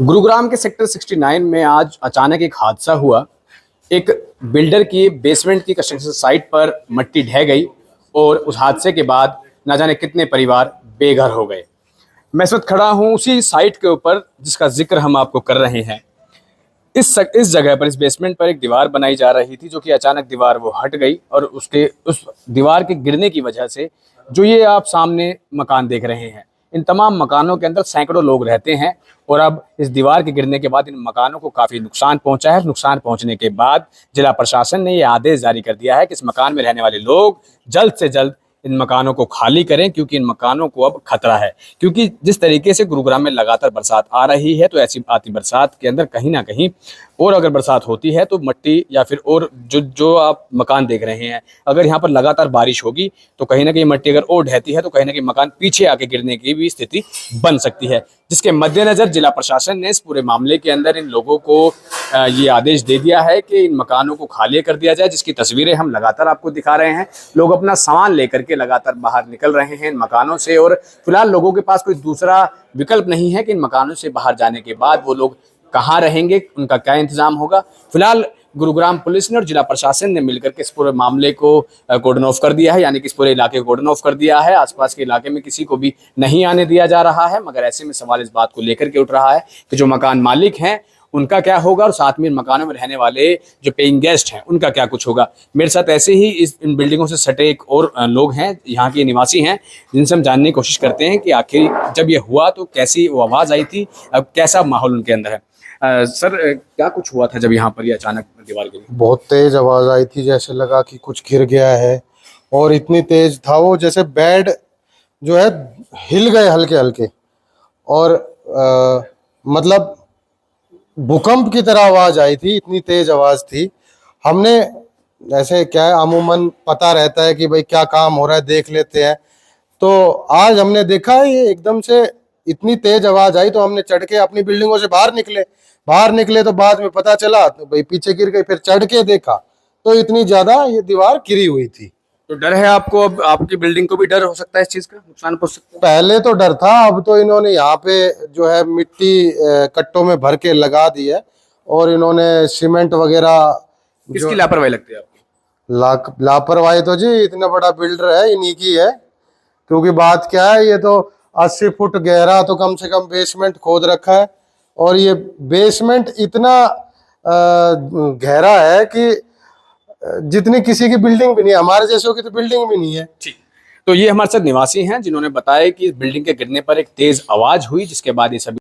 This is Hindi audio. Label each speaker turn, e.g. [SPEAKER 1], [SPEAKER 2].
[SPEAKER 1] गुरुग्राम के सेक्टर 69 में आज अचानक एक हादसा हुआ। एक बिल्डर की बेसमेंट की कंस्ट्रक्शन साइट पर मिट्टी ढह गई और उस हादसे के बाद न जाने कितने परिवार बेघर हो गए। मैं इस वक्त खड़ा हूं उसी साइट के ऊपर जिसका जिक्र हम आपको कर रहे हैं। इस जगह पर, इस बेसमेंट पर एक दीवार बनाई जा रही थी, जो कि अचानक दीवार वो हट गई और उस दीवार के गिरने की वजह से जो ये आप सामने मकान देख रहे हैं, इन तमाम मकानों के अंदर सैकड़ों लोग रहते हैं। और अब इस दीवार के गिरने के बाद इन मकानों को काफ़ी नुकसान पहुंचा है। नुकसान पहुंचने के बाद जिला प्रशासन ने ये आदेश जारी कर दिया है कि इस मकान में रहने वाले लोग जल्द से जल्द इन मकानों को खाली करें, क्योंकि इन मकानों को अब खतरा है। क्योंकि जिस तरीके से गुरुग्राम में लगातार बरसात आ रही है, तो ऐसी आती बरसात के अंदर कहीं ना कहीं और अगर बरसात होती है तो मिट्टी या फिर और जो आप मकान देख रहे हैं, अगर यहाँ पर लगातार बारिश होगी तो कहीं ना कहीं मिट्टी अगर और ढहती है तो कहीं ना कहीं मकान पीछे आके गिरने की भी स्थिति बन सकती है। जिसके मद्देनजर जिला प्रशासन ने इस पूरे मामले के अंदर इन लोगों को ये आदेश दे दिया है कि इन मकानों को खाली कर दिया जाए, जिसकी तस्वीरें हम लगातार आपको दिखा रहे हैं। लोग अपना सामान लेकर के लगातार बाहर निकल रहे हैं इन मकानों से, और फिलहाल लोगों के पास कोई दूसरा विकल्प नहीं है कि इन मकानों से बाहर जाने के बाद वो लोग कहाँ रहेंगे, उनका क्या इंतजाम होगा। फिलहाल गुरुग्राम पुलिस ने और जिला प्रशासन ने मिलकर के इस पूरे मामले को कोर्डन ऑफ कर दिया है, यानी कि इस पूरे इलाके को कोर्डन ऑफ कर दिया है। आसपास के इलाके में किसी को भी नहीं आने दिया जा रहा है। मगर ऐसे में सवाल इस बात को लेकर के उठ रहा है कि जो मकान मालिक हैं उनका क्या होगा, और साथ में इन मकानों में रहने वाले जो पेइंग गेस्ट हैं उनका क्या कुछ होगा। मेरे साथ ऐसे ही इन बिल्डिंगों से सटे एक और लोग हैं, यहाँ के निवासी हैं, जिनसे हम जानने की कोशिश करते हैं कि आखिर जब ये हुआ तो कैसी वो आवाज़ आई थी, अब कैसा माहौल उनके अंदर है। सर, क्या कुछ हुआ था जब यहाँ पर ये अचानक दीवार गिरी?
[SPEAKER 2] बहुत तेज आवाज आई थी, जैसे लगा कि कुछ गिर गया है। और इतनी तेज था वो, जैसे बेड जो है हिल गए हल्के हल्के। और मतलब भूकंप की तरह आवाज आई थी, इतनी तेज आवाज थी। हमने ऐसे क्या है, अमूमन पता रहता है कि भाई क्या काम हो रहा है, देख लेते हैं। तो आज हमने देखा ये एकदम से इतनी तेज आवाज आई, तो हमने चढ़ के अपनी बिल्डिंगों से बाहर निकले तो बाद में पता चला तो भाई पीछे गिर गई। फिर चढ़ के देखा तो इतनी ज्यादा ये दीवार गिरी हुई थी।
[SPEAKER 1] तो डर है आपको? अब आपकी बिल्डिंग को भी डर हो सकता है, इस चीज का नुकसान पहुंच सकता है?
[SPEAKER 2] पहले तो डर था, अब तो इन्होंने यहाँ पे जो है मिट्टी कट्टों में भर के लगा दी है, और इन्होंने सीमेंट वगैरह।
[SPEAKER 1] किसकी लापरवाही लगती है आपको?
[SPEAKER 2] लापरवाही तो जी इतना बड़ा बिल्डर है, इन्हीं की है। क्योंकि बात क्या है, ये तो 80 फुट गहरा तो कम से कम बेसमेंट खोद रखा है, और ये बेसमेंट इतना गहरा है कि जितनी किसी की बिल्डिंग भी नहीं है, हमारे जैसों की तो बिल्डिंग भी नहीं है।
[SPEAKER 1] ठीक। तो ये हमारे साथ निवासी हैं जिन्होंने बताया कि इस बिल्डिंग के गिरने पर एक तेज आवाज हुई, जिसके बाद ये सभी